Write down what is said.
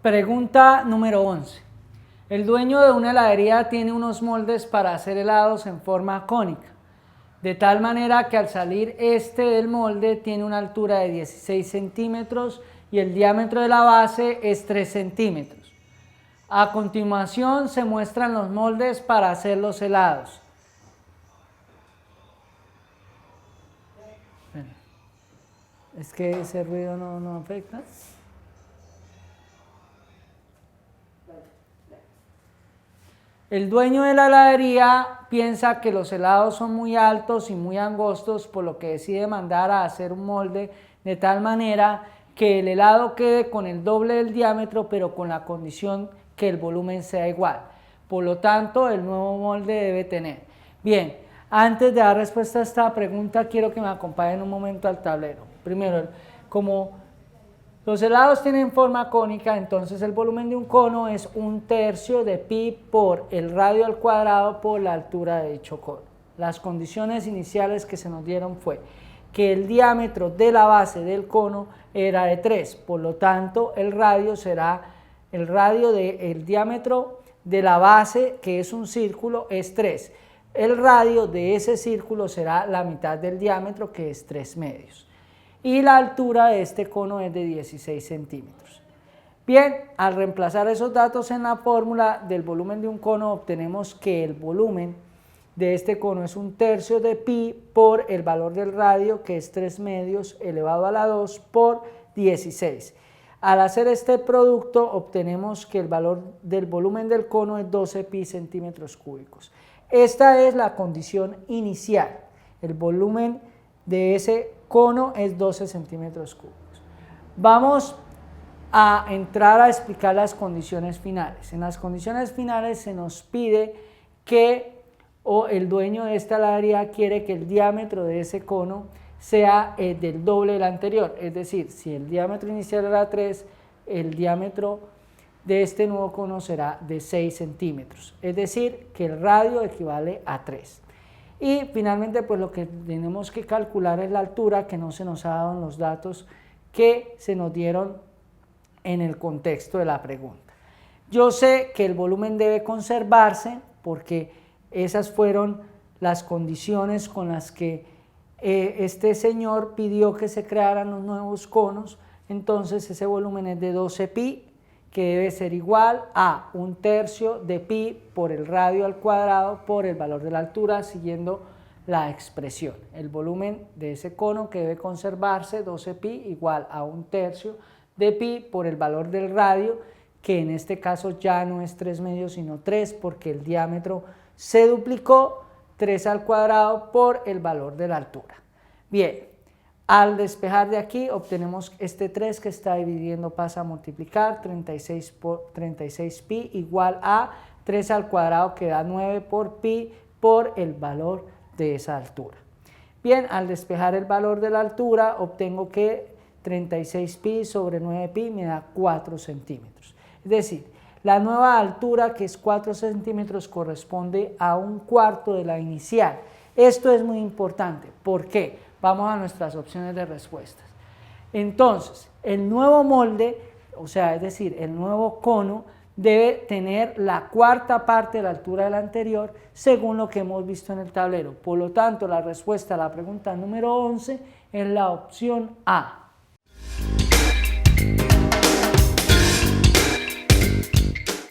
Pregunta número 11. El dueño de una heladería tiene unos moldes para hacer helados en forma cónica, de tal manera que al salir del molde tiene una altura de 16 centímetros y el diámetro de la base es 3 centímetros. A continuación se muestran los moldes para hacer los helados. Es que ese ruido no afecta. El dueño de la heladería piensa que los helados son muy altos y muy angostos, por lo que decide mandar a hacer un molde de tal manera que el helado quede con el doble del diámetro, pero con la condición que el volumen sea igual. Por lo tanto, el nuevo molde debe tener. Bien, antes de dar respuesta a esta pregunta, quiero que me acompañen un momento al tablero. Primero, como los helados tienen forma cónica, entonces el volumen de un cono es 1/3 de pi por el radio al cuadrado por la altura de dicho cono. Las condiciones iniciales que se nos dieron fue que el diámetro de la base del cono era de 3, por lo tanto el radio será el radio del diámetro de la base, que es un círculo, es 3. El radio de ese círculo será la mitad del diámetro, que es 3/2. Y la altura de este cono es de 16 centímetros. Bien, al reemplazar esos datos en la fórmula del volumen de un cono, obtenemos que el volumen de este cono es 1/3 de pi por el valor del radio, que es 3/2 elevado a la 2 por 16. Al hacer este producto, obtenemos que el valor del volumen del cono es 12 pi centímetros cúbicos. Esta es la condición inicial. El volumen de ese cono es 12 centímetros cúbicos. Vamos a entrar a explicar las condiciones finales. En las condiciones finales se nos pide que el dueño de esta heladería quiere que el diámetro de ese cono sea del doble del anterior, es decir, si el diámetro inicial era 3, el diámetro de este nuevo cono será de 6 centímetros, es decir, que el radio equivale a 3. Y finalmente, pues lo que tenemos que calcular es la altura, que no se nos ha dado en los datos que se nos dieron en el contexto de la pregunta. Yo sé que el volumen debe conservarse porque esas fueron las condiciones con las que este señor pidió que se crearan los nuevos conos. Entonces ese volumen es de 12 pi, que debe ser igual a 1/3 de pi por el radio al cuadrado por el valor de la altura, siguiendo la expresión. El volumen de ese cono que debe conservarse, 12 pi, igual a 1/3 de pi por el valor del radio, que en este caso ya no es 3/2 sino 3, porque el diámetro se duplicó, 3 al cuadrado por el valor de la altura. Bien. Al despejar de aquí obtenemos este 3 que está dividiendo, pasa a multiplicar, 36 por 36 pi igual a 3 al cuadrado, que da 9 por pi por el valor de esa altura. Bien, al despejar el valor de la altura obtengo que 36 pi sobre 9 pi me da 4 centímetros. Es decir, la nueva altura, que es 4 centímetros, corresponde a 1/4 de la inicial. Esto es muy importante. ¿Por qué? Vamos a nuestras opciones de respuestas. Entonces, el nuevo molde, o sea, es decir, el nuevo cono, debe tener la 1/4 parte de la altura del anterior, según lo que hemos visto en el tablero. Por lo tanto, la respuesta a la pregunta número 11 es la opción A.